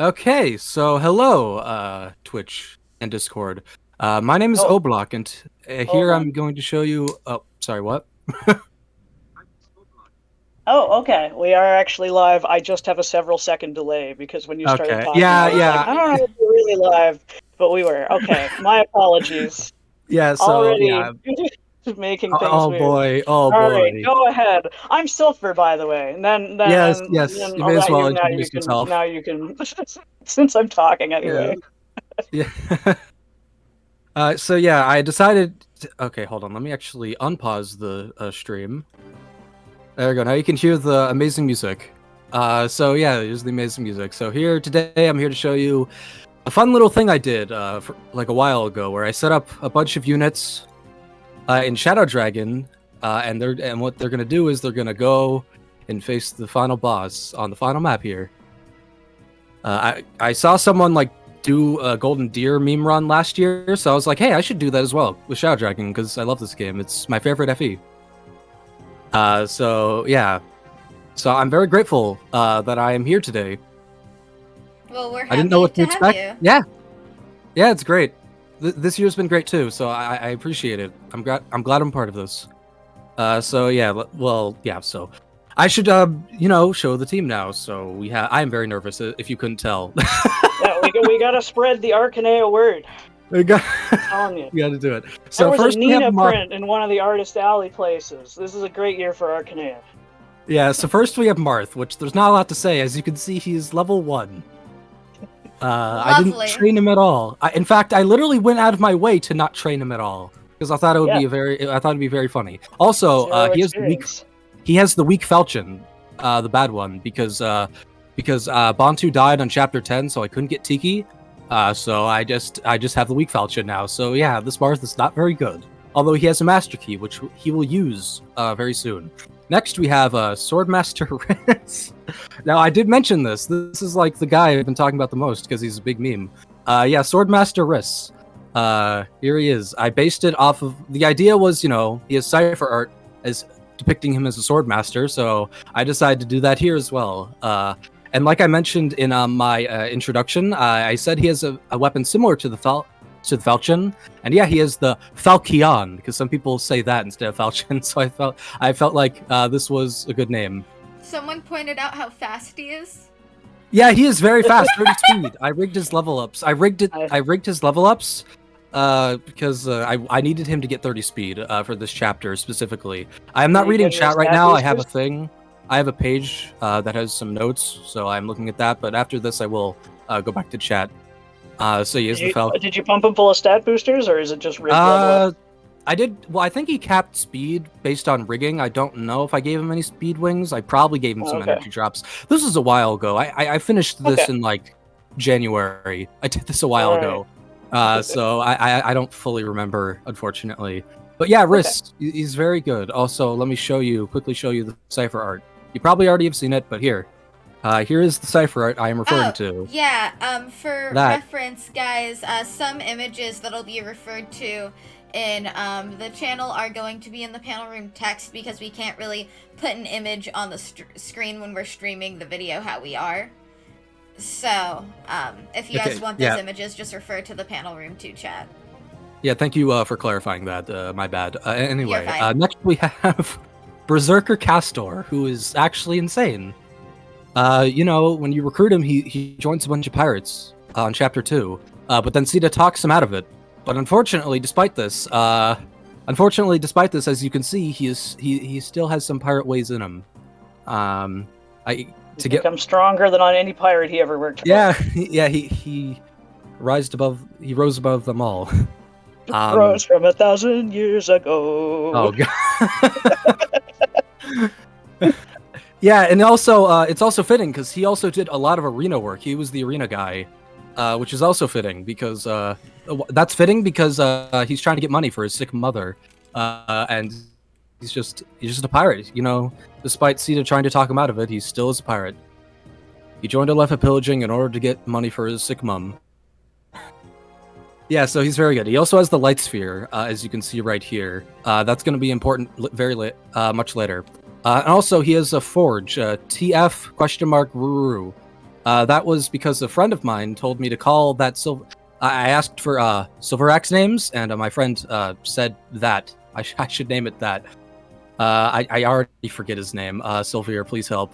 Okay, so hello, Twitch and Discord. My name is Oh, Oblock, and hold here I'm on. going to show you. Oh, sorry, what? Oh, okay. We are actually live. I just have a several second delay because when you started Okay, talking, yeah, I was like, yeah, I don't know if we're really live, but we were. Okay. My apologies. yeah. So Already yeah. making things Oh weird. boy, oh All right, boy. go ahead. I'm Silver, by the way. And Yes, yes. then You I'll may as let well you introduce yourself. now you can since I'm talking Yeah, anyway. yeah. So yeah, I decided. Okay, hold on. Let me actually unpause the stream. There we go. Now you can hear the amazing music. So yeah, here's the amazing music. So here today, I'm here to show you a fun little thing I did like a while ago, where I set up a bunch of units in Shadow Dragon, and what they're gonna do is they're gonna go and face the final boss on the final map here. I saw someone like do a Golden Deer meme run last year, so I was like, hey, I should do that as well with Shadow Dragon because I love this game. It's my favorite FE. So yeah, so I'm very grateful that I am here today. Well, we're I didn't know happy what to to have expect. you. Yeah, it's great. This year's been great too, so I appreciate it. I'm glad I'm part of this. So yeah, well, yeah. So I should, show the team now. So we have. I am very nervous, if you couldn't tell. Yeah, we gotta spread the Arcanea word. we got, I'm telling you. we got to do it. There So was a first we have Nina Marth. print in one of the Artist Alley places. This is a great year for Arcanea. Yeah. So first we have Marth, which there's not a lot to say. As you can see, he's level 1. I didn't Lovely. train him at all. In fact, I literally went out of my way to not train him at all because I thought it would Yeah, be I thought it'd be very funny. Also, zero experience. he has the weak falchion, the bad one, because Bantu died on chapter 10, so I couldn't get Tiki. So I just have the weak falchion now. So yeah, this Marth is not very good. Although he has a master key, which he will use very soon. Next, we have Swordmaster Riss. Now, I did mention this. This is like the guy I've been talking about the most because he's a big meme. Yeah, Swordmaster Riss. Here he is. I based it off of the idea was, he has cipher art as depicting him as a swordmaster, so I decided to do that here as well. And like I mentioned in my introduction, I said he has a weapon similar to the falchion, and yeah, he has the falchion because some people say that instead of falchion. So I felt like this was a good name. Someone pointed out how fast he is. Yeah, he is very fast, 30 speed. I rigged his level ups. I rigged his level ups because I needed him to get 30 speed for this chapter specifically. I am not reading chat right now. I have a thing. I have a page that has some notes, so I'm looking at that. But after this, I will go back to chat. So he is the Falcon. Did you pump him full of stat boosters, or is it just rigged level up? I did. Well, I think he capped speed based on rigging. I don't know if I gave him any speed wings. I probably gave him some energy drops. This was a while ago. I finished this in like January. I did this a while ago. So I don't fully remember, unfortunately. But yeah, Riss, he's very good. Also, let me quickly show you the cipher art. You probably already have seen it, but here is the cipher art I am referring to. Yeah, for reference, guys, some images that'll be referred to in the channel are going to be in the panel room text because we can't really put an image on the screen when we're streaming the video how we are. So, if you guys want those images, just refer to the panel room 2 chat. Yeah, thank you for clarifying that. My bad. Anyway, next we have Berserker Castor, who is actually insane. When you recruit him, he joins a bunch of pirates on chapter 2, but then Sita talks him out of it. But unfortunately, despite this, as you can see, he still has some pirate ways in him. To become stronger than on any pirate he ever worked for. Yeah, yeah, he rose above them all. Rose from 1,000 years ago. Oh god. Yeah, and also it's also fitting because he also did a lot of arena work. He was the arena guy, which is also fitting because that's fitting because he's trying to get money for his sick mother, and he's just a pirate. Despite Sita trying to talk him out of it, he still is a pirate. He joined a left pillaging in order to get money for his sick mum. Yeah, so he's very good. He also has the light sphere, as you can see right here. That's going to be important much later. And also, he has a forge, TF ? Ruru. That was because a friend of mine told me to call that silver. I asked for Silver Axe names, and my friend said that I should name it that. I already forget his name. Sylvia, please help.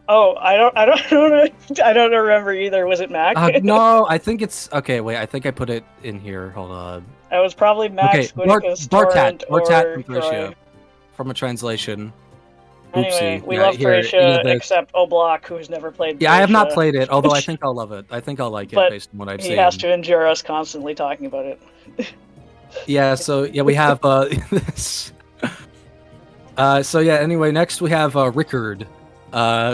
Oh, I don't remember either. Was it Mac? No, I think it's okay. Wait, I think I put it in here. Hold on. It was probably Mac. Okay, Bartat from Thracia, from a translation. Anyway, Oopsie. we Yeah, love here, Thracia, except Oblak, who's never played. Yeah, I have not Thracia. played it, although I think I'll love it. I think I'll like it But based on what I've he seen. has to endure us constantly talking about it. Yeah, so yeah, we have this. So yeah, anyway, next we have Rickard,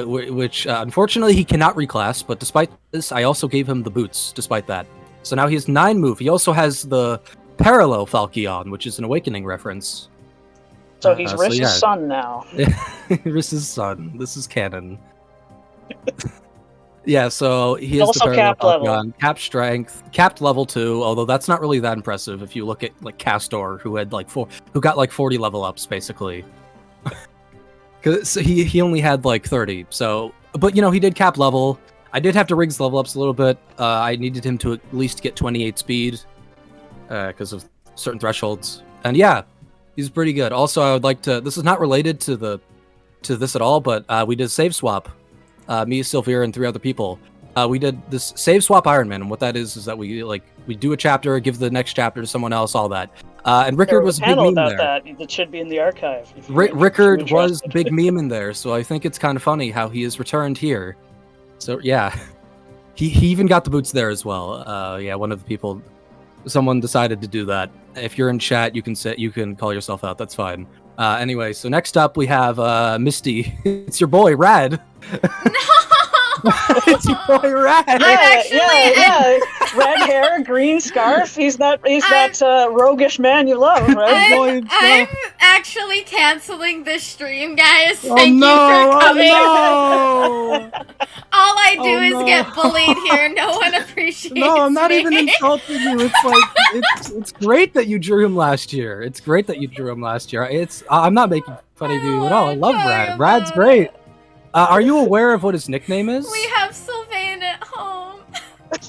which unfortunately he cannot reclass, but despite this, I also gave him the boots, despite that. So now he has 9 move. He also has the parallel Falchion, which is an Awakening reference. So he's Riss's son now. Riss's son. This is canon. Yeah, so he is also the capped level, cap strength, capped level 2. Although that's not really that impressive if you look at like Castor, who had like who got like 40 level ups basically. Because he only had like 30. So, but you know he did cap level. I did have to Riggs level ups a little bit. I needed him to at least get 28 speed because of certain thresholds. And yeah, he's pretty good. Also, I would like to. This is not related to this at all, but we did save swap. Me, Sylvia, and 3 other people. We did this save swap Iron Man, and what that is that we do a chapter, give the next chapter to someone else, all that. And Rickard was a big meme there. That should be in the archive. Rickard was a big meme in there, so I think it's kind of funny how he is returned here. So yeah, he even got the boots there as well. Yeah, one of the people, someone decided to do that. If you're in chat, you can call yourself out. That's fine. Anyway, so next up we have Misty. It's your boy Rad. It's your boy Rad. Yeah. Red hair, green scarf. He's that roguish man you love, right? I'm actually canceling this stream, guys. Thank you for coming. Oh, no. All I do is get bullied here. No one appreciates me. No, I'm not even insulting you. It's like it's great that you drew him last year. I'm not making fun of you at all. I love Rad. Rad's great. Are you aware of what his nickname is? We have Sylvain at home.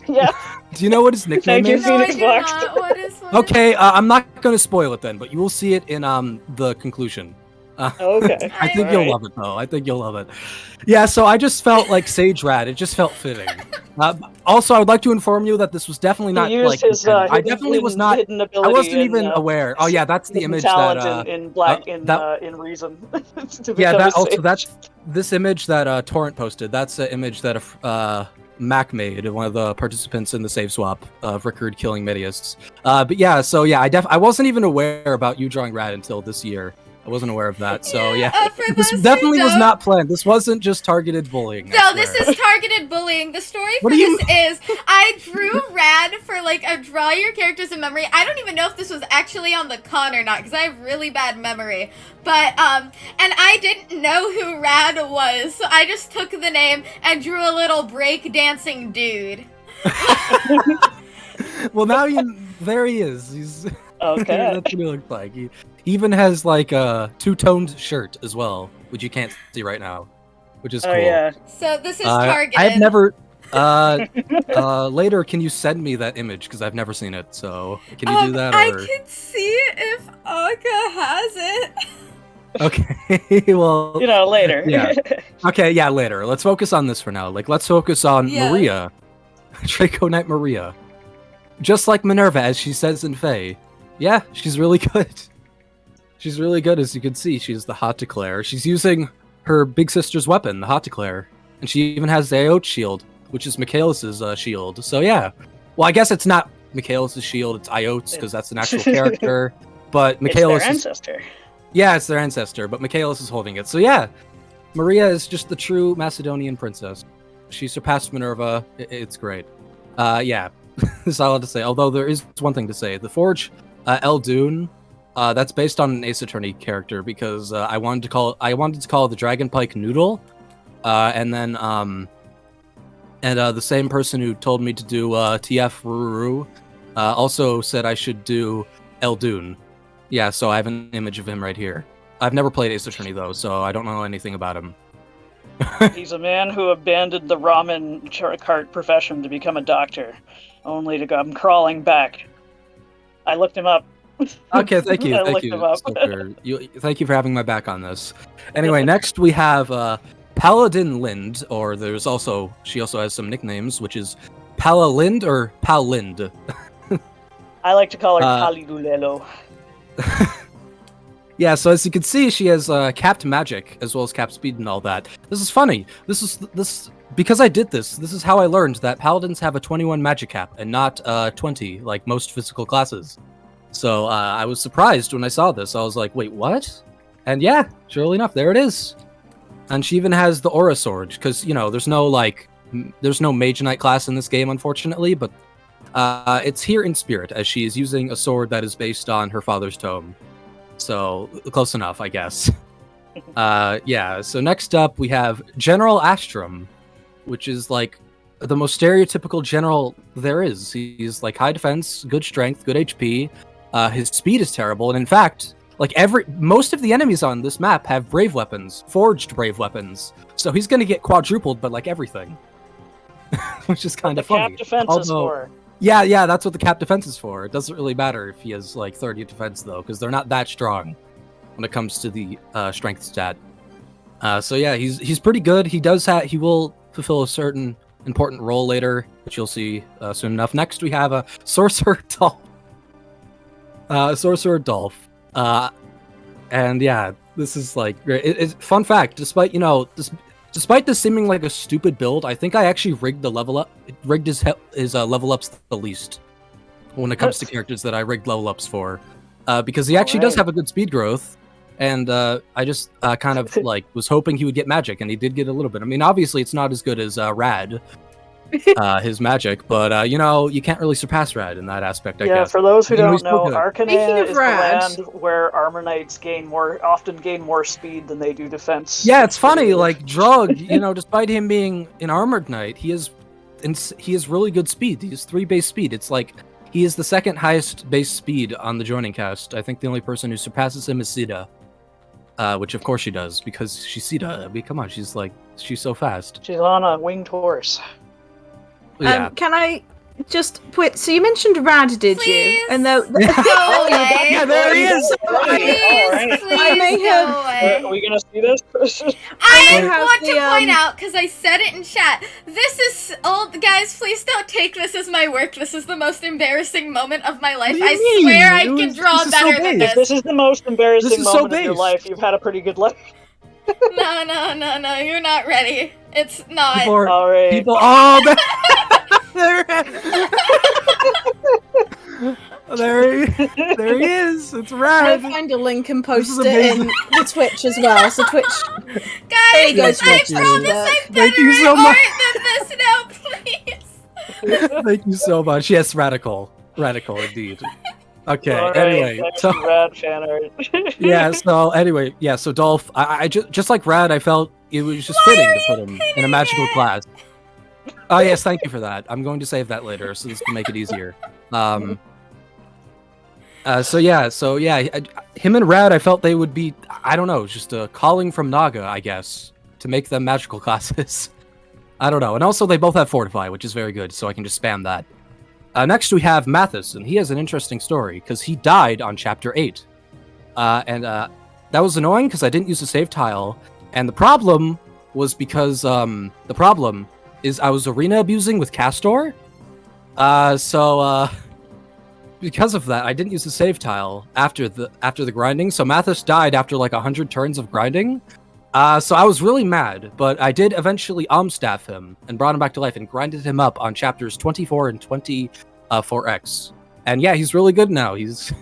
Yeah. Do you know what his nickname is? No, I do not. What is Okay, I'm not going to spoil it then, but you will see it in the conclusion. Okay. I think you'll love it, though. I think you'll love it. Yeah, so I just felt like Sage Rad. It just felt fitting. Also, I would like to inform you that this was definitely not like. I definitely was not. I wasn't even aware. Oh yeah, that's the image that. In Reason. Yeah, that's this image that Torrent posted. That's an image that Mac made, one of the participants in the save swap of Rickard killing Medius. But yeah, so yeah, I wasn't even aware about you drawing Rad until this year. I wasn't aware of that, so yeah. This definitely was not planned. This wasn't just targeted bullying. No, this is targeted bullying. The story for this is I drew Rad for like a draw your characters in memory. I don't even know if this was actually on the con or not because I have really bad memory. But and I didn't know who Rad was, so I just took the name and drew a little break dancing dude. Well, now there he is. He's okay. That's what he looks like. He even has like a 2-toned shirt as well, which you can't see right now, which is cool. Yeah. So this is targeted. I've never. Later, can you send me that image because I've never seen it? So can you do that? I can see if Aka has it. Okay. Well. Later. Yeah. Okay. Yeah. Later. Let's focus on this for now. Let's focus on Maria, Draco Knight Maria. Just like Minerva, as she says in Fae. Yeah, she's really good. She's really good, as you can see. She's the Hot Declare. She's using her big sister's weapon, the Hot Declare. And she even has the Iot shield, which is Michaelis' shield. So yeah. Well, I guess it's not Michaelis' shield, it's Iot's, because that's an actual character. But Michaelis it's their ancestor. Yeah, it's their ancestor, but Michaelis is holding it. So yeah, Maria is just the true Macedonian princess. She surpassed Minerva. It's great. Yeah, that's all I have to say. Although there is one thing to say. The Forge Eldune, that's based on an Ace Attorney character because I wanted to call the Dragon Pike Noodle, and then the same person who told me to do TF Ruru also said I should do Eldune. Yeah, so I have an image of him right here. I've never played Ace Attorney though, so I don't know anything about him. He's a man who abandoned the ramen cart profession to become a doctor, only to come crawling back. I looked him up. Okay, thank you, I thank looked you, him up. Stoker. Thank you for having my back on this. Anyway, next we have Paladin Lind, or she also has some nicknames, which is Pala Lind or Pal Lind. I like to call her Palilulelo. Yeah, so as you can see, she has capped magic as well as capped speed and all that. This is funny. This because I did this. This is how I learned that paladins have a 21 magic cap and not 20 like most physical classes. So I was surprised when I saw this. I was like, wait, what? And yeah, surely enough, there it is. And she even has the aura sword because there's no mage knight class in this game, unfortunately, but it's here in spirit as she is using a sword that is based on her father's tome. So close enough, I guess. Yeah. So next up we have General Astrum, which is like the most stereotypical general there is. He's like high defense, good strength, good HP. His speed is terrible, and in fact, like most of the enemies on this map have brave weapons, forged brave weapons. So he's gonna get quadrupled, but like everything, which is kind of funny. Cap defense is for. Yeah, that's what the cap defense is for. It doesn't really matter if he has like 30 defense though, because they're not that strong when it comes to the strength stat. So yeah, he's pretty good. He will fulfill a certain important role later, which you'll see soon enough. Next, we have a Sorcerer Dolph. Sorcerer Dolph. And yeah, this is like great. Fun fact: despite this seeming like a stupid build, I think I actually rigged his level ups the least when it comes to characters that I rigged level ups for, because he actually does have a good speed growth, and I just kind of like was hoping he would get magic, and he did get a little bit. I mean, obviously it's not as good as Rad, his magic, but you can't really surpass Rad in that aspect. I guess. For those who don't know, Arcanea is Rad, the land where Armor Knights often gain more speed than they do defense. Yeah, it's funny. Like Drug, despite him being an armored knight, he has really good speed. He has 3 base speed. It's like he is the second highest base speed on the joining cast. I think the only person who surpasses him is Sita, which of course she does because she's Sita. I mean, come on, she's so fast. She's on a winged horse. Yeah. Can I just put? So you mentioned Rad, did you? And yeah, there he is. Are we gonna see this? I want to point out, because I said it in chat, this is guys, please don't take this as my work. This is the most embarrassing moment of my life. I swear I can draw better than this. If this is the most embarrassing moment of your life, you've had a pretty good life. No, you're not ready. It's not. There he is. It's Rad. I'll find a link and post it in the Twitch as well. So Twitch. Guys, I promise I'm better at art than this now, please. Thank you so much. Yes, radical indeed. Okay. Right, anyway, so Rad fan art. So Dolph, I just like Rad, I felt it was just fitting to put him in a magical class. Oh yes, thank you for that. I'm going to save that later, so this can make it easier. Him and Rad, I felt they would be, I don't know, just a calling from Naga, I guess, to make them magical classes. I don't know. And also, they both have Fortify, which is very good, so I can just spam that. Next, we have Mathis, and he has an interesting story, because he died on Chapter 8. That was annoying, because I didn't use the save tile, and the problem was because, I was arena abusing with Castor. Because of that, I didn't use the save tile after the grinding, so Mathis died after like 100 turns of grinding. So I was really mad, but I did eventually staff him and brought him back to life and grinded him up on chapters 24 and 24x. And yeah, he's really good now. He has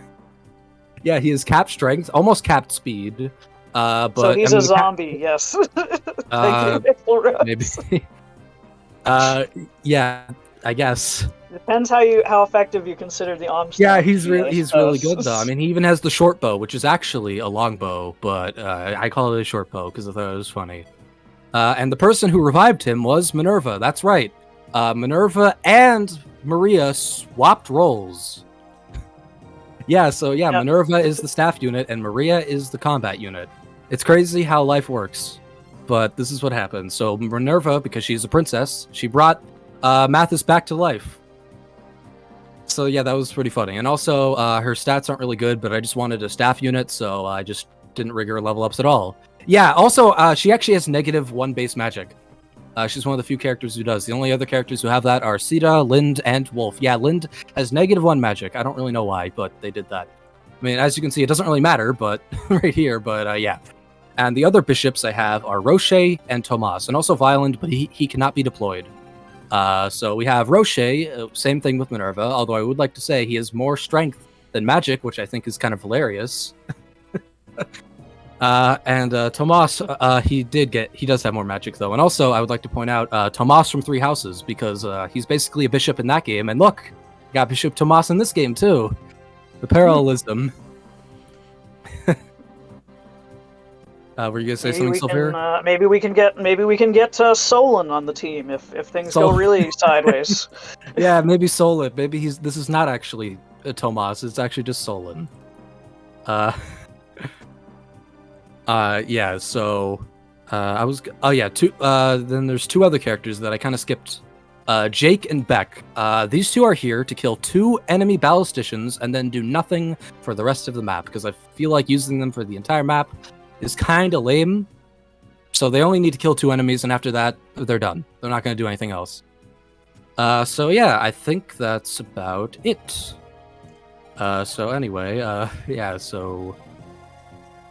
capped strength, almost capped speed. But so he's a zombie, yes. Maybe. Yeah, I guess. Depends how effective you consider the staff. Yeah, he's really good though. I mean, he even has the short bow, which is actually a long bow, but I call it a short bow because I thought it was funny. And the person who revived him was Minerva. That's right. Minerva and Maria swapped roles. Yep. Minerva is the staff unit and Maria is the combat unit. It's crazy how life works. but this is what happened. So Minerva, because she's a princess, she brought Mathis back to life. So yeah, that was pretty funny. And also, her stats aren't really good, but I just wanted a staff unit, so I just didn't rig her level ups at all. Yeah, also, she actually has -1 base magic. She's one of the few characters who does. The only other characters who have that are Sita, Lind, and Wolf. Yeah, Lind has -1 magic. I don't really know why, but they did that. I mean, as you can see, it doesn't really matter, but right here, but yeah. And the other bishops I have are Roche and Tomas, and also Violent, but he cannot be deployed. So we have Roche, same thing with Minerva, although I would like to say he has more strength than magic, which I think is kind of hilarious. And Tomas, he does have more magic though. And also I would like to point out Tomas from Three Houses, because he's basically a bishop in that game. And look, got Bishop Tomas in this game too. The parallelism. Were you gonna say something, Sylvia? Maybe we can get Solon on the team if things go really sideways. Yeah, maybe Solon. Maybe this is not actually Tomas. It's actually just Solon. Yeah. So, then there's two other characters that I kind of skipped. Jake and Beck. These two are here to kill 2 enemy ballisticians and then do nothing for the rest of the map, because I feel like using them for the entire map is kind of lame. So they only need to kill 2 enemies, and after that, they're done. They're not going to do anything else. So yeah, I think that's about it. So anyway, yeah, so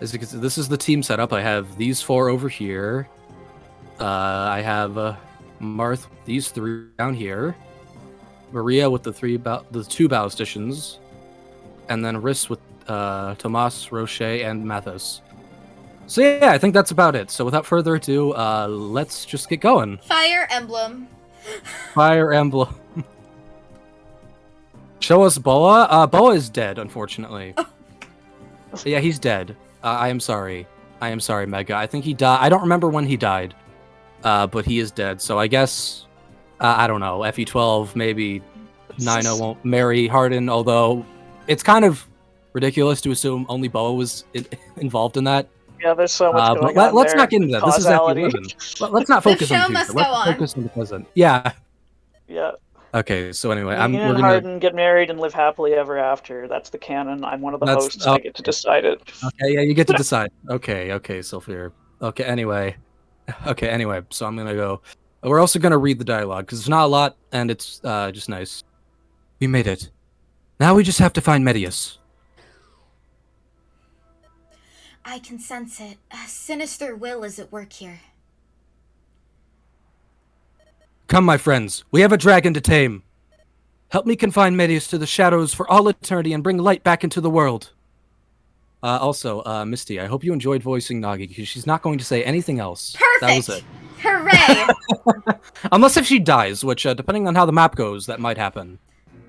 as you can see, this is the team setup. I have these 4 over here. I have Marth, these 3 down here. Maria with the 2 ballisticians. And then Riss with Tomas, Roche, and Mathis. So yeah, I think that's about it. So without further ado, let's just get going. Fire Emblem. Fire Emblem. Show us Boa. Boa is dead, unfortunately. Oh. Yeah, he's dead. I am sorry. I am sorry, Mega. I think he died. I don't remember when he died, but he is dead. So I guess, I don't know, FE12, maybe Nino won't marry Hardin, although it's kind of ridiculous to assume only Boa was involved in that. Yeah, there's so much going on let's there. not get into that. Causality. This is FE11. Let's not focus on the future. Let's focus on the present. Yeah. Yeah. Okay, so anyway, Me and Hardin get married and live happily ever after. That's the canon. I'm one of the hosts. I get to decide it. Okay, yeah, you get to decide. Okay, Sophia. Okay, anyway. So I'm gonna go. We're also gonna read the dialogue, because it's not a lot, and it's just nice. We made it. Now we just have to find Medius. I can sense it. A sinister will is at work here. Come, my friends. We have a dragon to tame. Help me confine Medius to the shadows for all eternity and bring light back into the world. Also, Misty, I hope you enjoyed voicing Nagi, because she's not going to say anything else. Perfect! That was it. Hooray! Unless if she dies, which, depending on how the map goes, that might happen.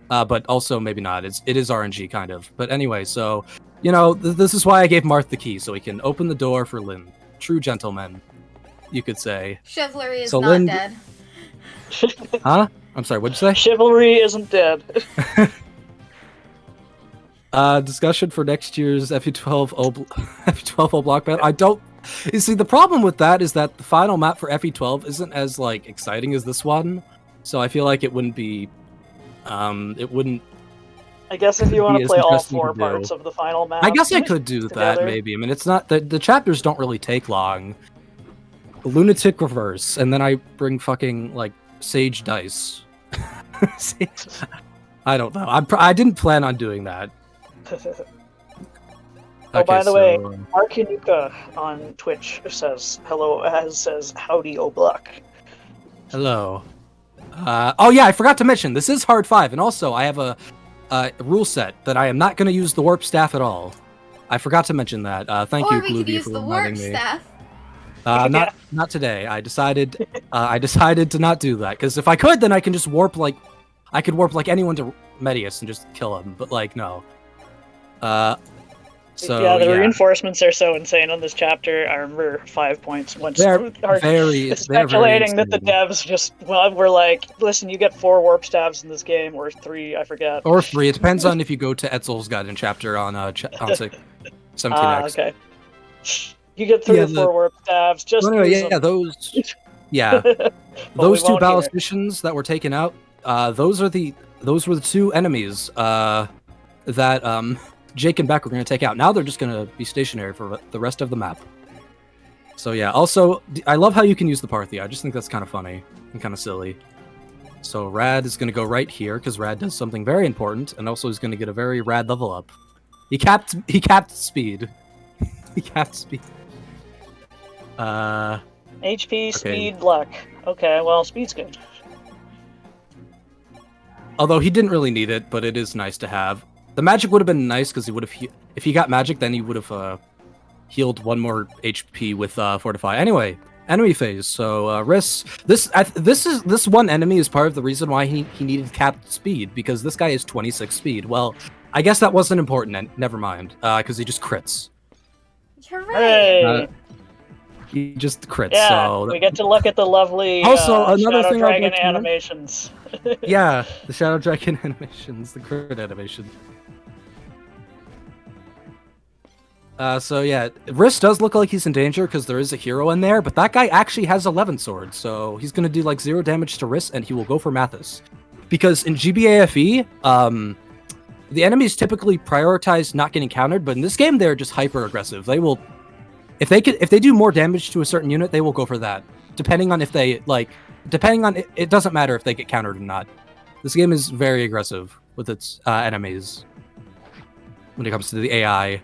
But also maybe not. It is RNG, kind of. But anyway, so, you know, this is why I gave Marth the key, so he can open the door for Lynn. True gentleman, you could say. Chivalry is so not dead. Huh? I'm sorry, what'd you say? Chivalry isn't dead. Discussion for next year's FE12 block battle. I don't... You see, the problem with that is that the final map for FE12 isn't as, like, exciting as this one. So I feel like it wouldn't be... it wouldn't... I guess if you want to play all 4 parts of the final map... I guess I could do that, maybe. I mean, it's not... The chapters don't really take long. Lunatic Reverse, and then I bring fucking, like, Sage Dice. I don't know. I didn't plan on doing that. Oh, by the way, Arkanuka on Twitch says hello, says howdy, Oblock. Hello. Oh yeah, I forgot to mention, this is hard 5, and also I have a rule set that I am not going to use the warp staff at all. I forgot to mention that. Thank you, Glooby, for reminding me. Staff. Not today. I decided to not do that, because if I could, then I can just warp I could warp anyone to Medius and just kill him. But no. So yeah, the reinforcements are so insane on this chapter. I remember 5 points once they're speculating that the devs just were like, listen, you get 4 warp staves in this game, or 3, I forget. Or 3. It depends on if you go to Etzel's Guidance chapter on 17X. Okay. You get 3 or 4 warp stabs. Just anyway, use them. Those two ballisticians that were taken out. Those were the 2 enemies that Jake and Beck were going to take out. Now they're just going to be stationary for the rest of the map. So yeah, also, I love how you can use the Parthia. I just think that's kind of funny and kind of silly. So Rad is going to go right here, because Rad does something very important, and also he's going to get a very rad level up. He capped speed. He capped speed. HP, okay. speed, luck. Okay, well, speed's good. Although he didn't really need it, but it is nice to have. The magic would have been nice, because he would have... If he got magic, then he would have healed 1 more HP with Fortify. Anyway, enemy phase. So Riss... This one enemy is part of the reason why he needed capped speed, because this guy is 26 speed. Well, I guess that wasn't important. Never mind, because he just crits. Hooray! He just crits. Yeah, so we get to look at the lovely also another Shadow thing Dragon animations. Yeah, the Shadow Dragon animations, the crit animation. So yeah, Riss does look like he's in danger because there is a hero in there, but that guy actually has 11 swords, so he's gonna do like 0 damage to Riss, and he will go for Mathis. Because in GBAFE, the enemies typically prioritize not getting countered, but in this game they're just hyper aggressive. They will, if they do more damage to a certain unit, they will go for that. Depending on if they it doesn't matter if they get countered or not. This game is very aggressive with its enemies when it comes to the AI.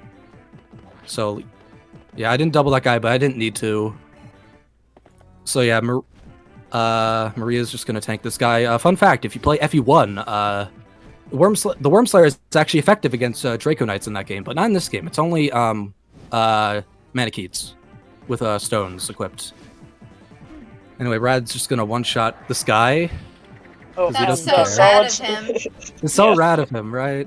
So yeah, I didn't double that guy, but I didn't need to. So yeah, Maria's just gonna tank this guy. Fun fact: if you play FE1, the Worm Slayer is actually effective against Draco Knights in that game, but not in this game. It's only Manicheets with stones equipped. Anyway, Rad's just gonna one-shot this guy. Oh, that's so rad of him. It's so rad of him, right?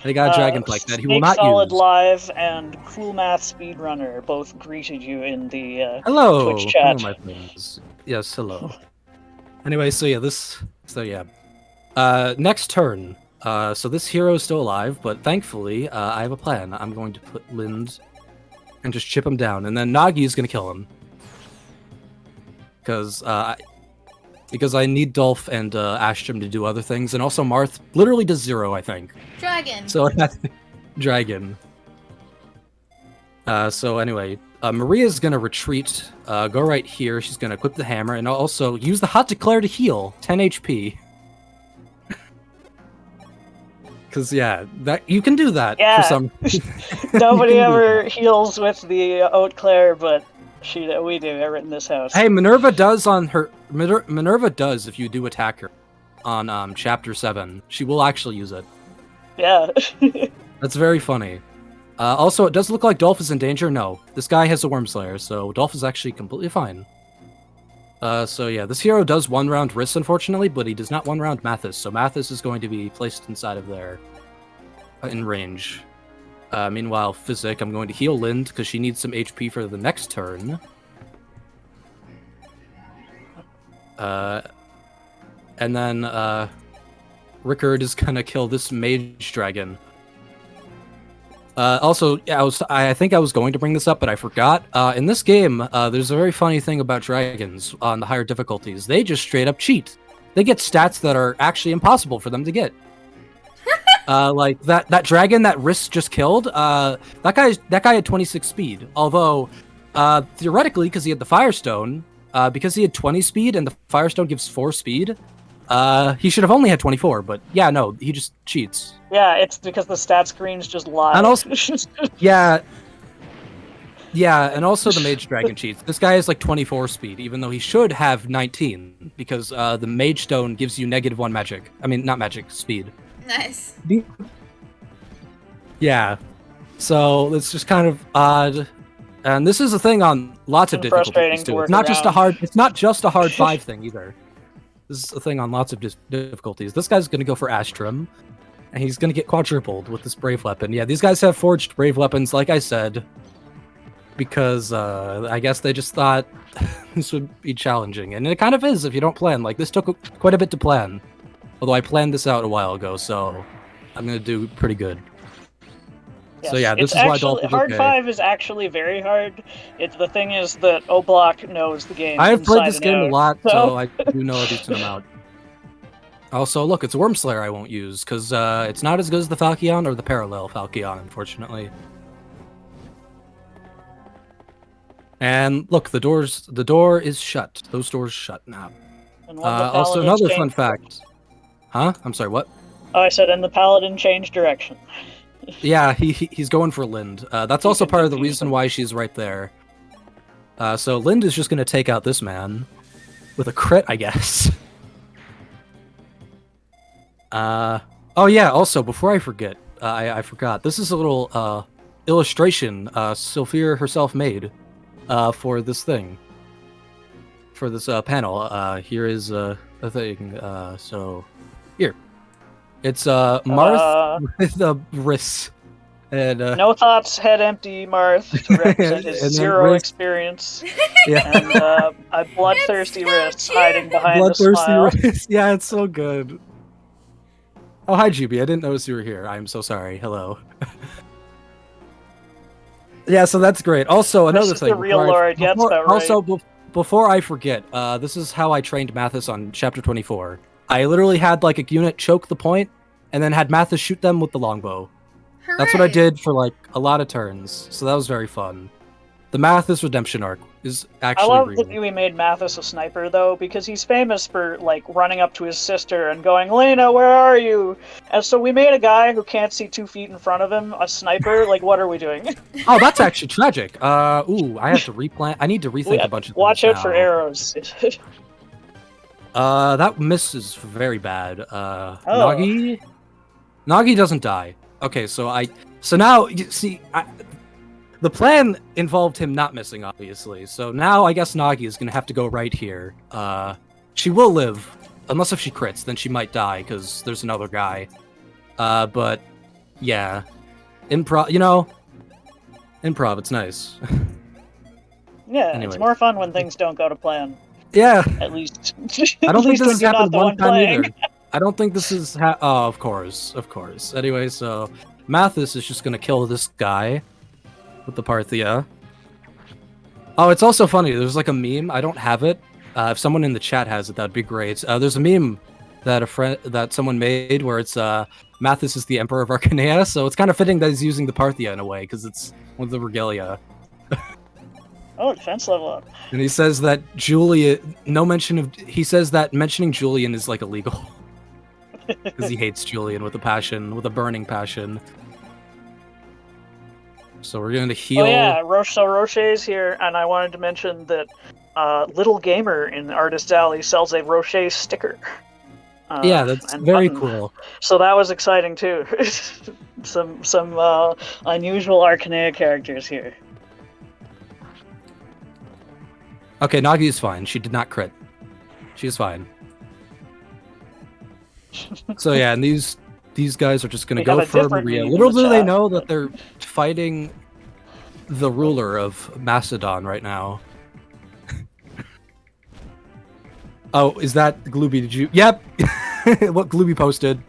They got a dragon like that. He will not Solid use. Live and Cool Math Speedrunner both greeted you in the hello, Twitch chat. hello, my friends. Yes, hello. Anyway, so yeah, next turn. So this hero is still alive, but thankfully, I have a plan. I'm going to put Lind and just chip him down, and then Nagi is going to kill him. Because I need Dolph and Ashtram to do other things, and also Marth literally does 0, I think. Dragon. So Dragon. So anyway, Maria's gonna retreat, go right here. She's gonna equip the hammer, and also use the Hot Declare to heal 10 HP. Because yeah, that you can do that for some. Nobody ever heals with the Haute Claire, but we do ever in this house. Hey, Minerva does on her. Minerva does if you do attack her on chapter 7. She will actually use it. Yeah. That's very funny. Also, it does look like Dolph is in danger. No, this guy has a Worm Slayer, so Dolph is actually completely fine. So yeah, this hero does 1-round Riss, unfortunately, but he does not 1-round Mathis, so Mathis is going to be placed inside of there in range. Meanwhile, Physic, I'm going to heal Lind because she needs some HP for the next turn. And then Rickard is gonna kill this Mage Dragon. Also, yeah, I think I was going to bring this up, but I forgot. In this game, there's a very funny thing about dragons on the higher difficulties. They just straight up cheat. They get stats that are actually impossible for them to get. Like that dragon that Riss just killed. That guy had 26 speed. Although, theoretically, because he had the Firestone, because he had 20 speed and the Firestone gives 4 speed, he should have only had 24. But yeah, no, he just cheats. Yeah, it's because the stat screens just lie. And also, yeah, and also the Mage Dragon cheats. This guy has like 24 speed, even though he should have 19, because the Mage Stone gives you -1 magic. I mean, not magic, speed. Nice. Yeah, so it's just kind of odd, and this is a thing on lots of difficulties too. It's not just a hard. It's not just a hard 5 thing either. This is a thing on lots of difficulties. This guy's gonna go for Astrum, and he's gonna get quadrupled with this Brave Weapon. Yeah, these guys have forged Brave Weapons, like I said, because I guess they just thought this would be challenging, and it kind of is if you don't plan. Like, this took quite a bit to plan. Although I planned this out a while ago, so I'm gonna do pretty good. Yes. So yeah, this It's is why actually Dolph is hard okay. 5 is actually very hard. The thing is that Oblak knows the game. I have played this inside game and a out, lot, so so I do know a decent amount. Also, look, it's a Wormslayer I won't use, because it's not as good as the Falchion or the Parallel Falchion, unfortunately. And look, the door is shut. Those doors shut now. And when the Also, Paladins another fun change- fact. Huh? I'm sorry, what? Oh, I said, and the Paladin changed direction. Yeah, he's going for Lind. That's also can part of the confuse reason them. why she's right there. So Lind is just going to take out this man with a crit, I guess. Oh yeah, also, before I forget, I forgot. This is a little illustration Sophia herself made for this thing. For this panel. Here is a thing. So, here. It's Marth with a wrist. And, No thoughts, head empty, Marth, to represent his and then 0 wrist. experience. Yeah. And a bloodthirsty so wrist cute. hiding behind a Bloodthirsty smile. wrist. Yeah, it's so good. Oh, hi, GB. I didn't notice you were here. I'm so sorry. Hello. Yeah, so that's great. Also, another This is thing. the real Lord. Yeah, that's about right. Also, before I forget, this is how I trained Mathis on Chapter 24. I literally had like a unit choke the point, and then had Mathis shoot them with the longbow. That's what I Hooray. did for like a lot of turns, so that was very fun. The Mathis redemption arc is I actually love real. that we made Mathis a sniper, though, because he's famous for, like, running up to his sister and going, Lena, where are you? And so we made a guy who can't see 2 feet in front of him a sniper. Like, what are we doing? Oh, that's actually tragic. Ooh, I have to replan. I need to rethink a bunch of Watch things out for now. arrows. That miss is very bad. Nagi doesn't die. Okay, so now you see, the plan involved him not missing, obviously. So now I guess Nagi is gonna have to go right here. She will live, unless if she crits, then she might die because there's another guy. But yeah, improv. You know, improv. It's nice. Yeah, Anyways. it's more fun when things don't go to plan. Yeah. At least. I don't think this has you're not happened the one time playing. either. I don't think this is. Oh, of course. Anyway, so Mathis is just gonna kill this guy with the Parthia. Oh, it's also funny. There's like a meme. I don't have it. If someone in the chat has it, that'd be great. There's a meme that someone made where it's Mathis is the Emperor of Arcanea, so it's kind of fitting that he's using the Parthia in a way because it's one of the regalia. Oh, defense level up. And he says that he says that mentioning Julian is like illegal. Because he hates Julian with a burning passion. So we're going to heal. Oh yeah, Rocher's here, and I wanted to mention that Little Gamer in Artist Alley sells a Rocher sticker. Yeah, that's and very button. cool. So that was exciting too. some unusual Arcanea characters here. Okay, Nagi is fine. She did not crit. She's fine. So yeah, and these guys are just gonna We go have a for different Maria. meme in Little the do they chat, know but- that they're fighting the ruler of Macedon right now. Oh, is that Glooby? Did you? Yep. What Glooby posted.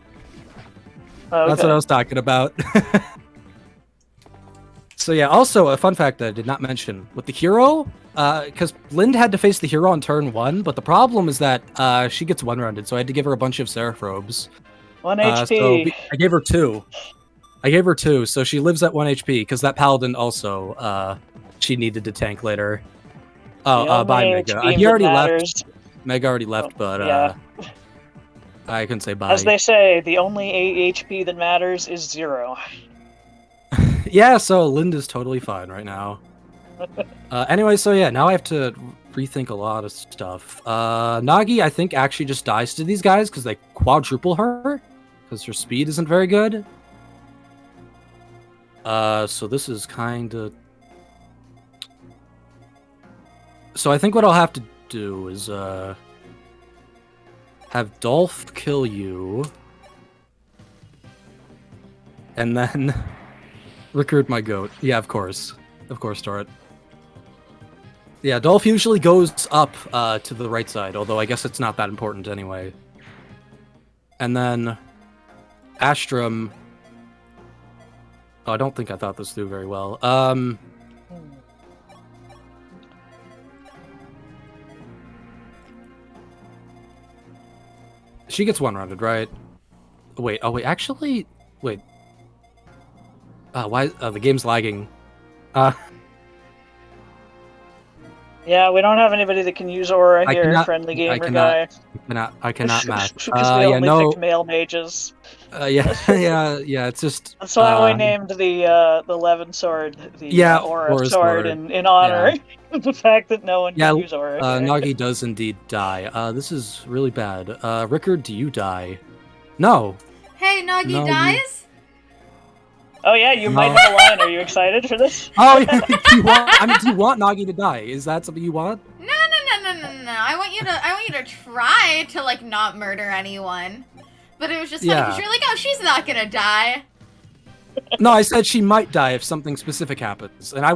Okay. That's what I was talking about. So yeah, also a fun fact that I did not mention with the hero, because Lind had to face the hero on turn 1, but the problem is that she gets one-rounded, so I had to give her a bunch of Seraph Robes. 1 HP. I gave her 2. So she lives at 1 HP, because that paladin also, she needed to tank later. Oh, bye, Mega. He already left. Mega already left, but yeah. I couldn't say bye. As they say, the only HP that matters is 0. Yeah, so Linda's totally fine right now. Anyway, so yeah, now I have to rethink a lot of stuff. Nagi, I think, actually just dies to these guys because they quadruple her, because her speed isn't very good. So this is kind of... So I think what I'll have to do is have Dolph kill you, and then recruit my goat. Yeah, of course, Torret. Yeah, Dolph usually goes up to the right side, although I guess it's not that important anyway. And then Astrum. Oh, I don't think I thought this through very well. She gets one-rounded, right? Wait, oh wait, actually, wait. Why, the game's lagging. Yeah, we don't have anybody that can use aura here, friendly gamer guy. I cannot match. Because we only picked male mages. Yeah, it's just... That's why we named the Levin sword the aura sword in honor of the fact that no one can use aura here. Nagi does indeed die. This is really bad. Rickard, do you die? No. Hey, Nagi dies? Oh yeah, you might have a line. Are you excited for this? Oh yeah. Do you want Nagi to die? Is that something you want? No. I want you to try to like not murder anyone. But it was just funny because you're like, oh, she's not gonna die. No, I said she might die if something specific happens, and I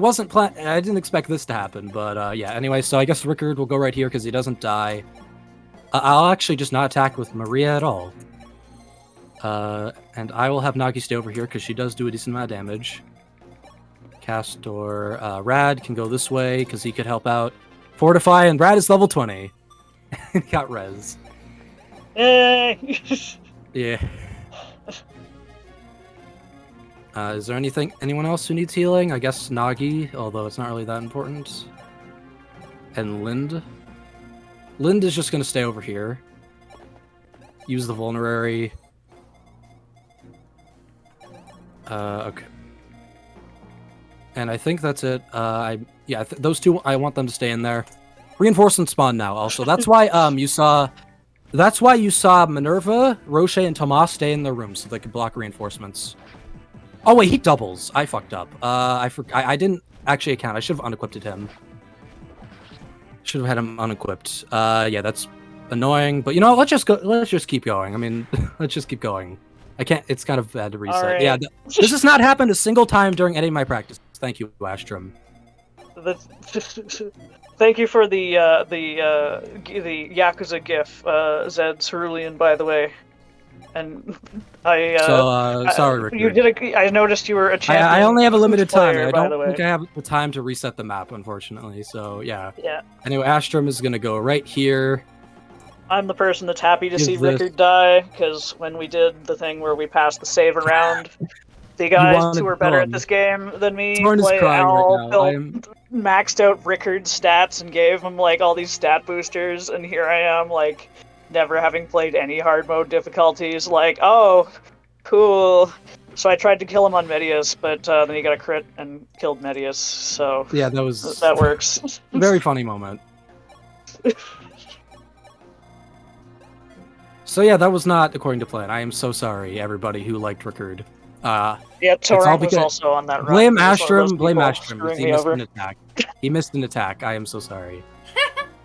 didn't expect this to happen. But yeah. Anyway, so I guess Rickard will go right here because he doesn't die. I'll actually just not attack with Maria at all. And I will have Nagi stay over here because she does do a decent amount of damage. Castor, Rad can go this way because he could help out. Fortify, and Rad is level 20. He got res. Yay! Yeah. Is there anyone else who needs healing? I guess Nagi, although it's not really that important. And Lind. Lind is just going to stay over here. Use the vulnerary. Okay. And I think that's it. Those two, I want them to stay in there. Reinforcements spawn now. Also, that's why you saw Minerva, Roche, and Tomas stay in their rooms so they could block reinforcements. Oh wait, he doubles. I fucked up. I didn't actually account. I should have unequipped him. Should have had him unequipped. Yeah, that's annoying. But you know, let's just keep going. I mean, let's just keep going. I can't. It's kind of bad to reset. Right. Yeah, this has not happened a single time during any of my practices. Thank you, Astrum. Thank you for the Yakuza gif, Zed Cerulean, by the way. And sorry, Rickard. I noticed you were a champion. I only have a limited time. Player, I don't think I have the time to reset the map, unfortunately. So yeah. Yeah. Anyway, Astrum is gonna go right here. I'm the person that's happy to see Rickard die, because when we did the thing where we passed the save around, the guys who were better at this game than me maxed out Rickard's stats and gave him like all these stat boosters, and here I am like never having played any hard mode difficulties, like, oh, cool. So I tried to kill him on Medius, but then he got a crit and killed Medius, so yeah, that works. Very funny moment. So yeah, that was not according to plan. I am so sorry, everybody who liked Rickard. Yeah, Torrent was also on that run. Blame Astrum, because he missed an attack. He missed an attack. I am so sorry.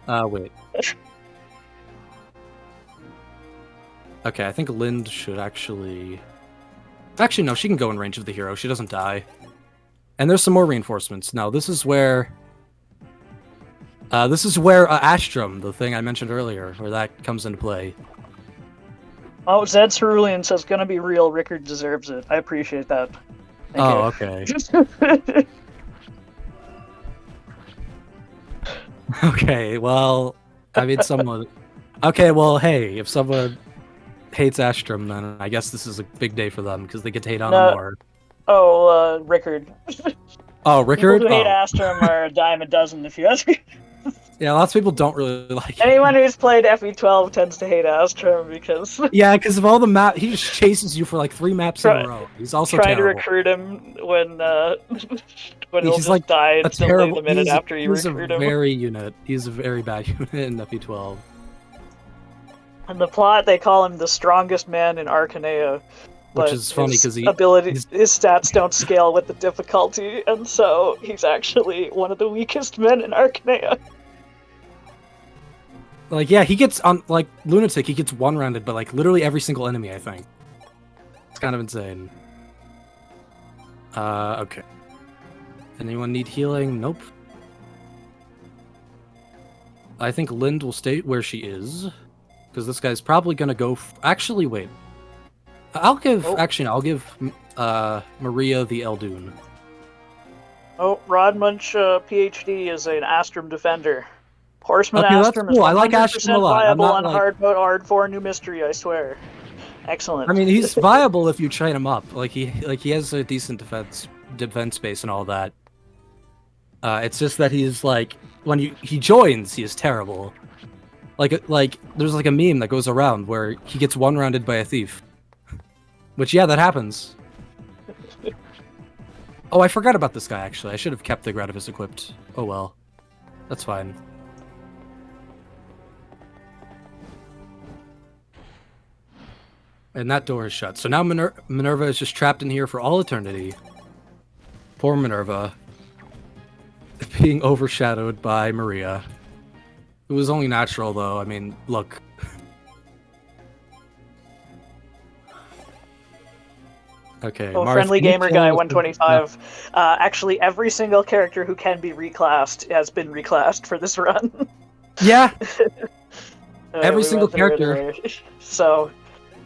Wait. Okay, I think Lind should actually... Actually, no, she can go in range of the hero. She doesn't die. And there's some more reinforcements. Now, this is where... Astrum, the thing I mentioned earlier, where that comes into play. Oh, Zed Cerulean says, gonna be real, Rickard deserves it. I appreciate that. Thank you. Okay. Okay, well, I mean, someone... Okay, well, hey, if someone hates Astrum, then I guess this is a big day for them, because they get to hate on him more. Oh, Rickard. Oh, Rickard? People who hate Astrum are a dime a dozen, if you ask me. Yeah, lots of people don't really like Anyone who's played FE12 tends to hate Astrum because... Yeah, because of all the map, he just chases you for like 3 maps in a row. He's also trying terrible. to recruit him when he'll he's just like die a terrible the minute after you recruit him. He's a very bad unit in FE12. In the plot, they call him the strongest man in Arcanea. Which is funny because his stats don't scale with the difficulty, and so he's actually one of the weakest men in Arcanea. Like, yeah, he gets on, like, Lunatic, he gets one-rounded by, like, literally every single enemy, I think. It's kind of insane. Okay. Anyone need healing? Nope. I think Lind will stay where she is. Because this guy's probably gonna go... Actually, wait. I'll give Maria the Eldoon. Oh, Rod Munch, PhD, is an Astrum defender. Horseman Okay, that's Astrum cool. is I like 100% Astrum a lot. viable I'm on not, hard mode hard 4 new mystery, I swear. Excellent. I mean, he's viable if you train him up. Like he has a decent defense base and all that. It's just that he's like when he joins, he is terrible. Like there's like a meme that goes around where he gets one-rounded by a thief. Which yeah, that happens. Oh, I forgot about this guy actually. I should have kept the Grativis equipped. Oh well. That's fine. And that door is shut. So now Minerva is just trapped in here for all eternity. Poor Minerva. Being overshadowed by Maria. It was only natural, though. I mean, look. Okay. Oh, Marth, friendly can you gamer kill guy this- 125. Actually, every single character who can be reclassed has been reclassed for this run. Yeah. We Every single went through it character. already. So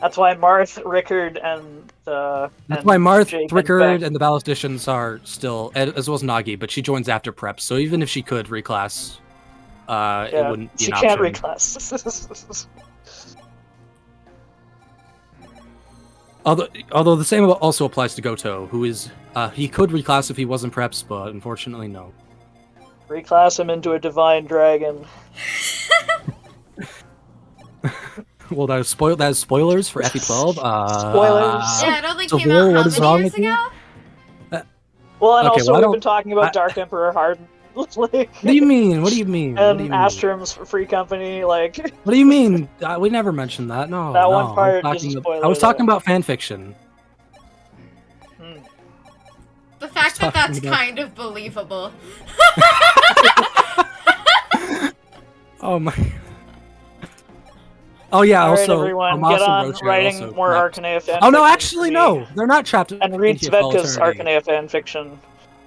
that's why Marth, Rickard, and That's why Marth, Jake and Rickard, Beck- and the ballisticians are still, as well as Nagi, but she joins after prep. So even if she could reclass, it wouldn't be she an can't option. reclass. Although the same also applies to Goto, who is he could reclass if he wasn't preps, but unfortunately no. Reclass him into a divine dragon. Well, that is spoilers for FE12. Spoilers. Yeah, it only So came Will, out what how is many wrong years with you? ago? Well, and Okay, also well, I we've don't- been talking about Dark Emperor Harden. Like, What do you mean? What do you mean? What and do you mean? Astrum's Free Company, like What do you mean? We never mentioned that. No. That no. one part I is was a talking spoiler, I was talking though. about fan fiction. The fact that talking that's about- kind of believable. Oh my. Oh yeah. Alright, Also, everyone, Hamas get and on Roche are writing also more trapped. Arcanea fan Oh no, fiction actually for no. me. They're not trapped. And read in here for all Svedka's eternity. Arcanea fan fiction,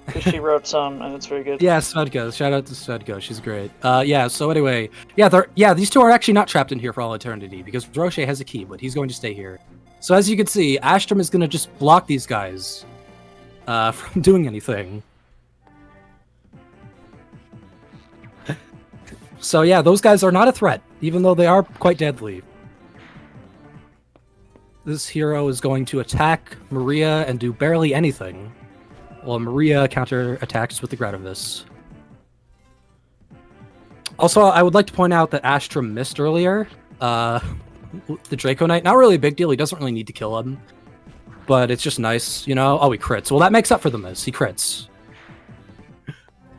because she wrote some, and it's very good. Yeah, Svedka. Shout out to Svedka. She's great. Yeah. So anyway, these two are actually not trapped in here for all eternity because Roche has a key, but he's going to stay here. So as you can see, Astrum is going to just block these guys from doing anything. So yeah, those guys are not a threat, even though they are quite deadly. This hero is going to attack Maria and do barely anything, while Maria counter-attacks with the Grativis. Also, I would like to point out that Astrum missed earlier. The Draco Knight, not really a big deal. He doesn't really need to kill him. But it's just nice, you know? Oh, he crits. Well, that makes up for the miss. He crits.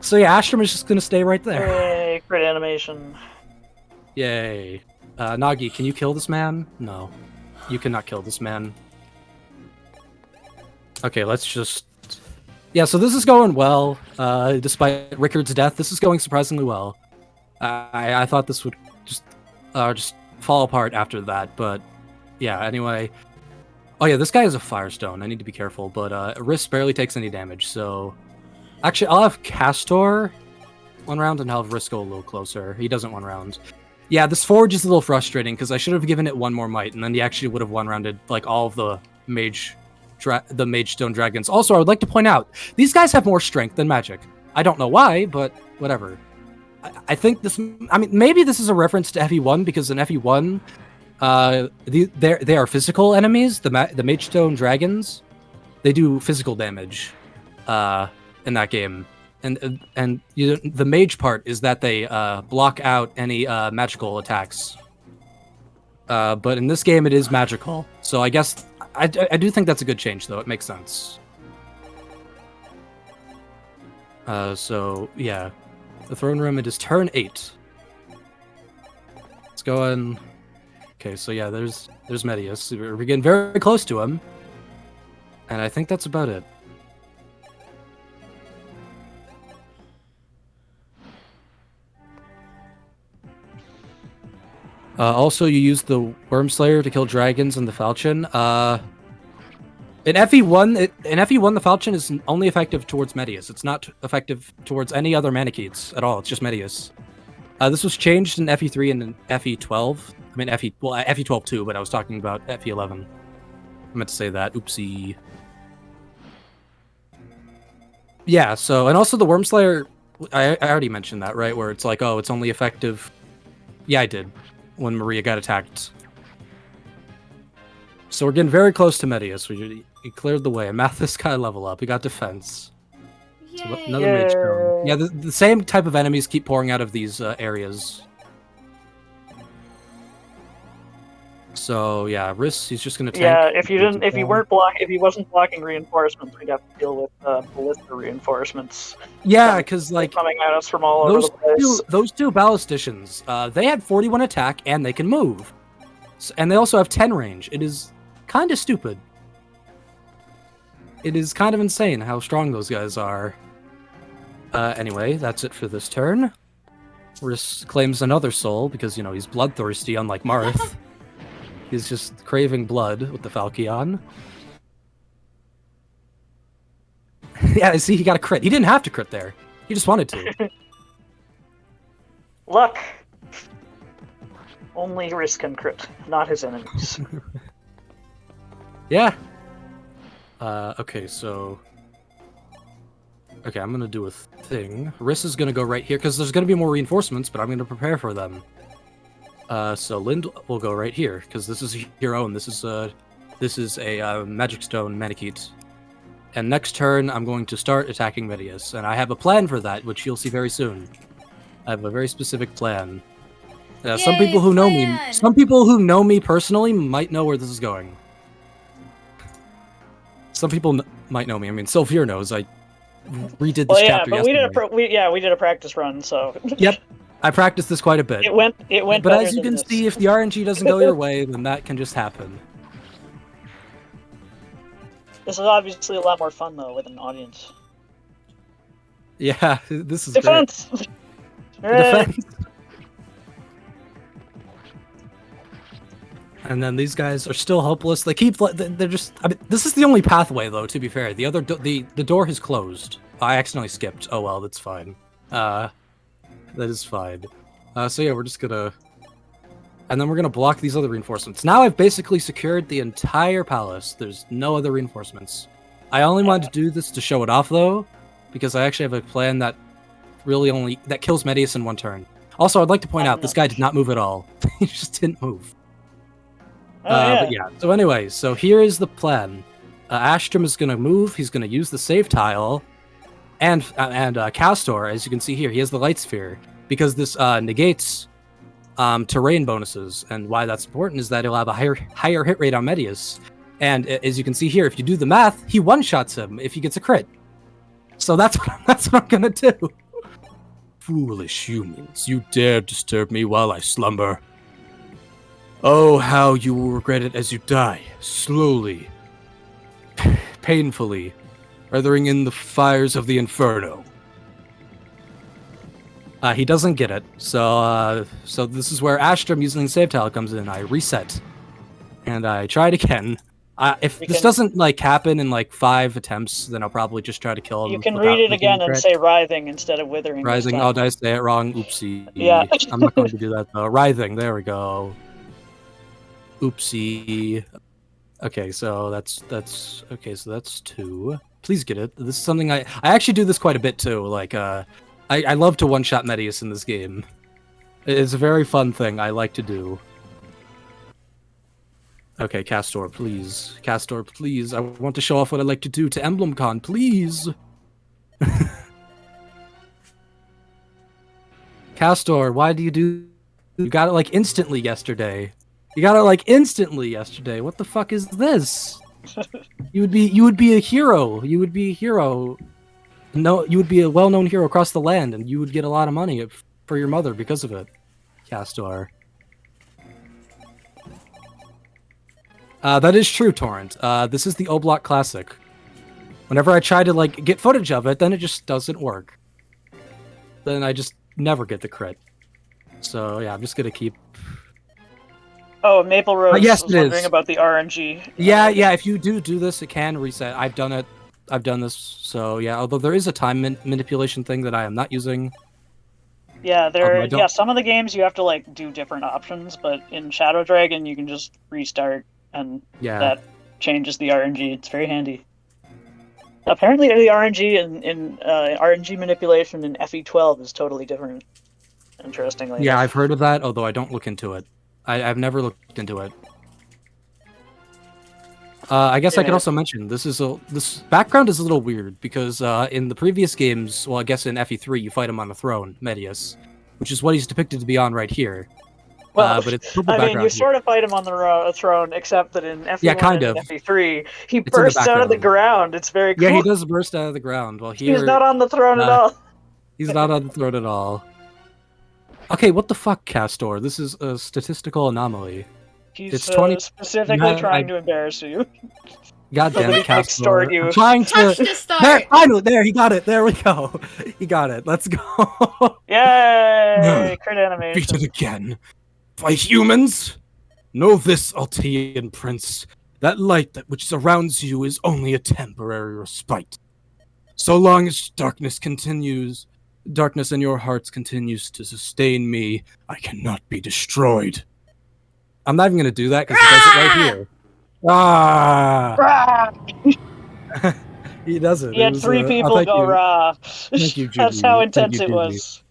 So yeah, Astrum is just going to stay right there. Hooray, crit animation. Yay. Nagi, can you kill this man? No. You cannot kill this man. Okay, let's just... Yeah, so this is going well. Despite Rickard's death, this is going surprisingly well. I thought this would just fall apart after that, but yeah, anyway. Oh yeah, this guy is a Firestone. I need to be careful, but Riss barely takes any damage, so... Actually, I'll have Castor one round and I'll have Riss go a little closer. He doesn't one round. Yeah, this Forge is a little frustrating because I should have given it one more might, and then he actually would have one-rounded like all of the Mage Stone Dragons. Also, I would like to point out, these guys have more strength than magic. I don't know why, but whatever. I think this... I mean, maybe this is a reference to FE1, because in FE1, they are physical enemies. The Mage Stone Dragons, they do physical damage in that game. And the mage part is that they block out any magical attacks. But in this game, it is magical. So I guess I do think that's a good change, though. It makes sense. So yeah, the throne room. It is turn 8. Let's go on. Okay, so yeah, there's Medius. We're getting very close to him, and I think that's about it. Also, you use the Worm Slayer to kill dragons and the Falchion. In FE1, the Falchion is only effective towards Medius. It's not effective towards any other Manichees at all. It's just Medius. This was changed in FE3 and in FE12. I mean, FE12 too, but I was talking about FE11. I meant to say that. Oopsie. Yeah, so, and also the Worm Slayer, I already mentioned that, right? Where it's like, oh, it's only effective. Yeah, I did. When Maria got attacked. So we're getting very close to Medius. We cleared the way. Mathis got a level up. We got defense. So another mage drone. Yeah, the same type of enemies keep pouring out of these areas. So yeah, Riss, he's just gonna tank. Yeah, if he wasn't blocking reinforcements, we'd have to deal with ballista reinforcements. Yeah, because like coming at us from all over the place. Those two ballisticians, they had 41 attack and they can move, and they also have 10 range. It is kind of stupid. It is kind of insane how strong those guys are. Anyway, that's it for this turn. Riss claims another soul because, you know, he's bloodthirsty, unlike Marth. He's just craving blood with the Falchion. Yeah, see, he got a crit. He didn't have to crit there. He just wanted to. Luck. Only Riss can crit, not his enemies. Yeah. Okay, so... Okay, I'm gonna do a thing. Riss is gonna go right here, because there's gonna be more reinforcements, but I'm gonna prepare for them. So Lind will go right here, because this is your own. This is a Magic Stone Manakete. And next turn, I'm going to start attacking Medius, and I have a plan for that, which you'll see very soon. I have a very specific plan. Some people who know me personally might know where this is going. Some people might know me. I mean, Sylvia knows. I redid this chapter yesterday. We did a practice run, so. Yep. I practiced this quite a bit. It went. But as you can see, if the RNG doesn't go your way, then that can just happen. This is obviously a lot more fun though with an audience. Yeah, this is Defense. Great. Defense. And then these guys are still hopeless. They keep. They're just. I mean, this is the only pathway, though. To be fair, the other the door has closed. I accidentally skipped. Oh well, that's fine. That is fine. So yeah, we're just gonna... And then we're gonna block these other reinforcements. Now I've basically secured the entire palace. There's no other reinforcements. I only wanted to do this to show it off, though, because I actually have a plan that that kills Medius in one turn. Also, I'd like to point out, this guy did not move at all. He just didn't move. But yeah, so anyway, so here is the plan. Astrum is gonna move, he's gonna use the save tile, and Castor, as you can see here, he has the light sphere, because this negates terrain bonuses, and why that's important is that he'll have a higher hit rate on Medius, and as you can see here, if you do the math, he one-shots him if he gets a crit. So that's what I'm gonna do. Foolish humans, you dare disturb me while I slumber. Oh, how you will regret it as you die, slowly, painfully, weathering in the fires of the inferno. He doesn't get it, so this is where Astrum using the save tile comes in. I reset, and I try it again. If this doesn't happen in 5 attempts, then I'll probably just try to kill him. You can read it again and say writhing instead of withering. Writhing. Oh, did I say it wrong? Oopsie. Yeah. I'm not going to do that though. Writhing. There we go. Oopsie. Okay, so that's okay. So that's 2. Please get it. This is something I actually do this quite a bit too. I love to one-shot Medius in this game. It's a very fun thing I like to do. Okay, Castor, please. Castor, please. I want to show off what I like to do to EmblemCon, please. Castor, why do you do... You got it instantly yesterday. You got it instantly yesterday. What the fuck is this? You would be a hero. You would be a hero. No, you would be a well-known hero across the land, and you would get a lot of money for your mother because of it. Castor. That is true, Torrent. This is the Oblak Classic. Whenever I try to get footage of it, then it just doesn't work. Then I just never get the crit. So yeah, I'm just gonna keep... Oh, Maple Rose yes, was wondering about the RNG. Yeah, if you do this, it can reset. I've done it. I've done this, so yeah, although there is a time manipulation thing that I am not using. Yeah, some of the games you have to do different options, but in Shadow Dragon you can just restart, and that changes the RNG. It's very handy. Apparently, the RNG in RNG manipulation in FE12 is totally different. Interestingly. Yeah, I've heard of that, although I don't look into it. I've never looked into it. I guess I could also mention this background is a little weird because in the previous games, well, I guess in FE3 you fight him on a throne, Medius, which is what he's depicted to be on right here. Well, but it's I mean, you sort of fight him on the throne, except that in FE1 and FE3, he bursts out of the ground. It's very cool. Yeah, he does burst out of the ground. Well, here he's not on the throne at all. He's not on the throne at all. Okay, what the fuck, Castor? This is a statistical anomaly. He's specifically trying to embarrass you. God damn it, Castor. You. I'm trying to... There, finally, there, he got it. There we go. He got it. Let's go. Yay! Crit animation. Beat it again. By humans? Know this, Altean prince. That light which surrounds you is only a temporary respite. So long as darkness in your hearts continues to sustain me, I cannot be destroyed. I'm not even going to do that because he does it right here. Ah! He does it. He had 3 people go rah. Thank you, Judy. That's how intense it was.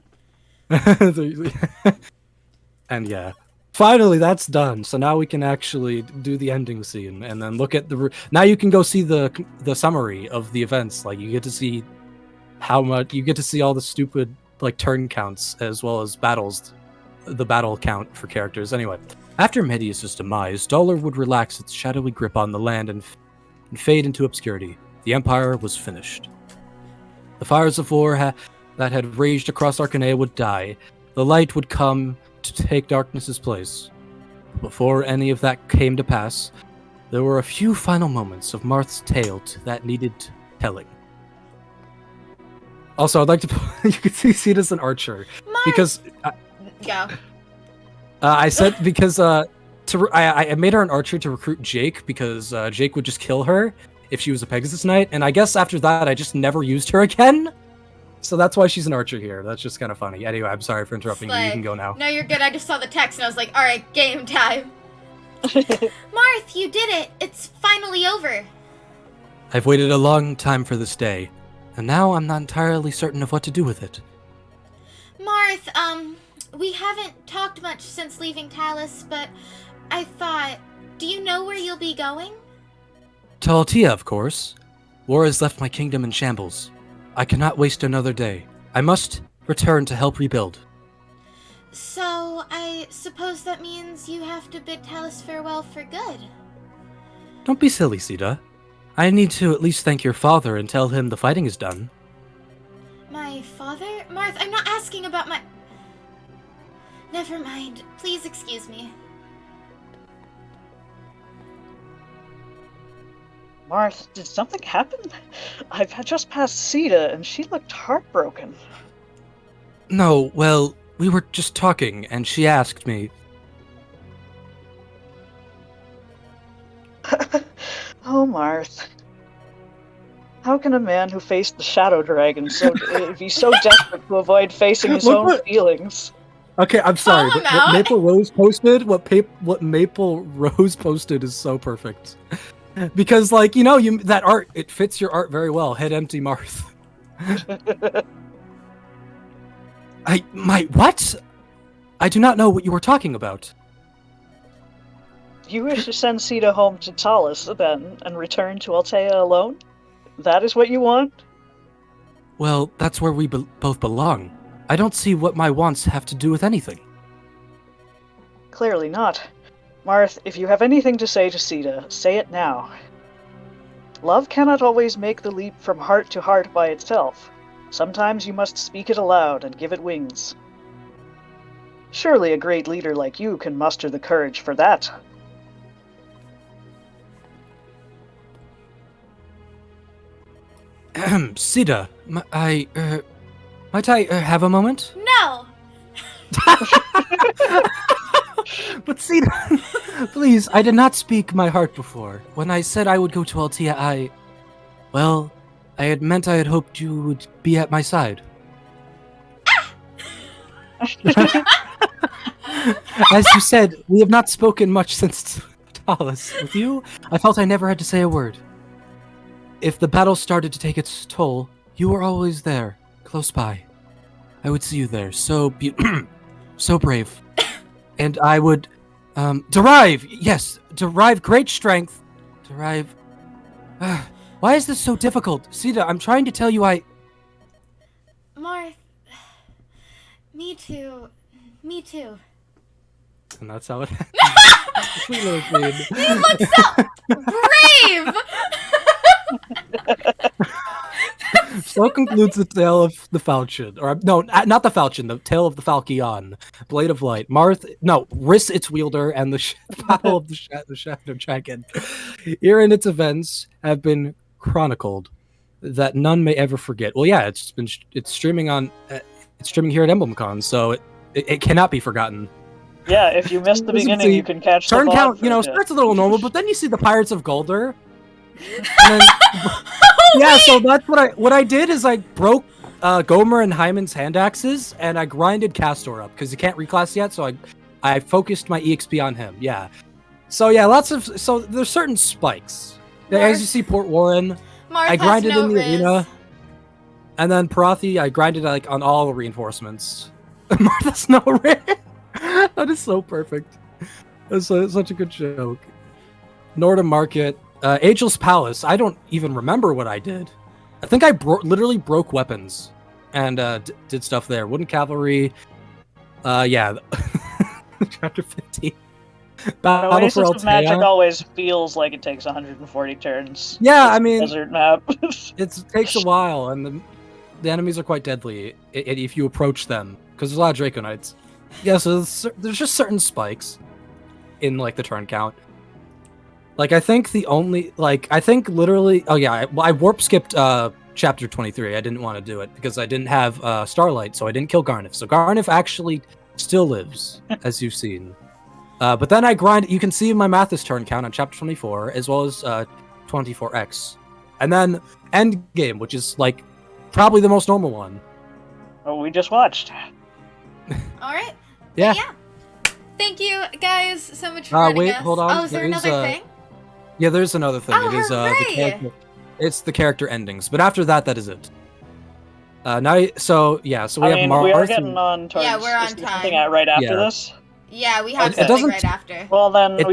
And yeah. Finally, that's done. So now we can actually do the ending scene and then look at the... Now you can go see the summary of the events. Like, you get to see how much... You get to see all the stupid, like, turn counts as well as battles. The battle count for characters. Anyway, after Medius' demise, Dollar would relax its shadowy grip on the land and fade into obscurity. The Empire was finished. The fires of war that had raged across Arcanea would die. The light would come to take darkness's place. Before any of that came to pass, there were a few final moments of Marth's tale that needed telling. Also, I'd like to... You can see Sita's an archer. Because... Go. I said because I made her an archer to recruit Jake because Jake would just kill her if she was a Pegasus Knight, and I guess after that I just never used her again. So that's why she's an archer here. That's just kind of funny. Anyway, I'm sorry for interrupting you. You can go now. No, you're good. I just saw the text and I was like, all right, game time. Marth, you did it. It's finally over. I've waited a long time for this day, and now I'm not entirely certain of what to do with it. Marth, we haven't talked much since leaving Talus, but I thought, do you know where you'll be going? To Altea, of course. War has left my kingdom in shambles. I cannot waste another day. I must return to help rebuild. So, I suppose that means you have to bid Talus farewell for good. Don't be silly, Sita. I need to at least thank your father and tell him the fighting is done. My father? Marth, I'm not asking about my... Never mind. Please excuse me. Marth, did something happen? I've just passed Sita, and she looked heartbroken. No, well, we were just talking, and she asked me... Oh, Marth. How can a man who faced the Shadow Dragon be so desperate to avoid facing his own feelings? Okay, I'm sorry, but what Maple Rose posted is so perfect. Because, like, you know, that art, it fits your art very well. Head empty Marth. What? I do not know what you were talking about. You wish to send Sita home to Talus, then, and return to Altea alone? That is what you want? Well, that's where we both belong. I don't see what my wants have to do with anything. Clearly not. Marth, if you have anything to say to Sita, say it now. Love cannot always make the leap from heart to heart by itself. Sometimes you must speak it aloud and give it wings. Surely a great leader like you can muster the courage for that. Sita, might I have a moment? No! But Sita, please, I did not speak my heart before. When I said I would go to Altea, I had meant I had hoped you would be at my side. As you said, we have not spoken much since Alice, with you, I felt I never had to say a word. If the battle started to take its toll, you were always there, close by. I would see you there, so so brave. And I would derive great strength. Derive. Why is this so difficult? Sita, I'm trying to tell you Marth. Me too. Me too. And that's how it Sweet little queen. You look so brave! So concludes the tale of the falchion. Or, no, not the falchion, the tale of the falchion. Blade of Light. Riss its wielder, and the battle of the Shadow Dragon. Herein its events have been chronicled, that none may ever forget. Well, yeah, it's streaming on... it's streaming here at EmblemCon, so it cannot be forgotten. Yeah, if you missed the beginning, you can catch turn the count. VOD Starts a little normal, but then you see the Pirates of Golder. And then, yeah, so that's what I did is I broke Gomer and Hyman's hand axes, and I grinded Castor up because he can't reclass yet. So I focused my EXP on him. Yeah. So yeah, there's certain spikes. As you see, Port Warren, I grinded in the arena, and then Parathi, I grinded on all the reinforcements. Martha's no Riz. That is so perfect. That's such a good joke. Nordham Market, Angel's Palace. I don't even remember what I did. I think I literally broke weapons and did stuff there. Wooden Cavalry. Yeah. Chapter 15. Oasis of Magic always feels like it takes 140 turns. Yeah, I mean, desert map. It takes a while, and the enemies are quite deadly if you approach them, because there's a lot of Draco Knights. Yeah, so there's just certain spikes in the turn count. I think literally. Oh yeah, I warp skipped chapter 23. I didn't want to do it because I didn't have Starlight, so I didn't kill Garnif. So Garnif actually still lives, as you've seen. But then I grind. You can see my Mathis turn count on chapter 24 as well as 24x, and then Endgame, which is probably the most normal one. Oh, we just watched. All right. Yeah. Yeah. Thank you guys so much for joining us. Hold on. Oh, is there another thing? Yeah, there's another thing. Oh, it is hooray! the character. It's the character endings, but after that is it. We have Marth. We are getting on towards. Yeah, we're on something time. right after this. Yeah, we have something right after. Well, then we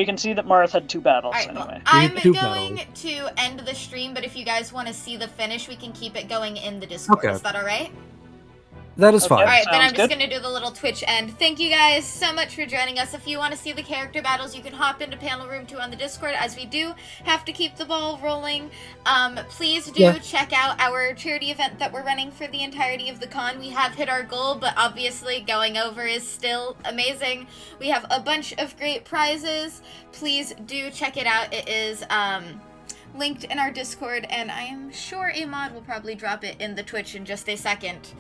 can see that Marth had 2 battles right, anyway. I'm going to end the stream, but if you guys want to see the finish, we can keep it going in the Discord. Okay. Is that all right? That is fine. All right, then I'm Sounds just good. going to do the little Twitch end. Thank you guys so much for joining us. If you want to see the character battles, you can hop into Panel Room 2 on the Discord, as we do have to keep the ball rolling. Please do check out our charity event that we're running for the entirety of the con. We have hit our goal, but obviously going over is still amazing. We have a bunch of great prizes. Please do check it out. It is linked in our Discord, and I am sure Ahmad will probably drop it in the Twitch in just a second.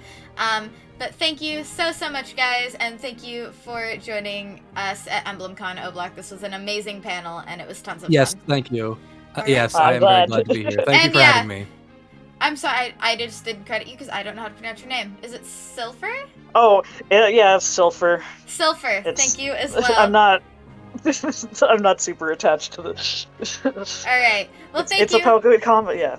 But thank you so much, guys, and thank you for joining us at EmblemCon Oblock. This was an amazing panel, and it was tons of fun. Yes, thank you. Right. Yes, I am very glad to be here. Thank you for having me. I'm sorry, I just didn't credit you because I don't know how to pronounce your name. Is it Silver? Oh, yeah, it's Silver. Silver, thank you as well. I'm not super attached to this. All right. Well, thank you. It's a Pokemon combat, yeah.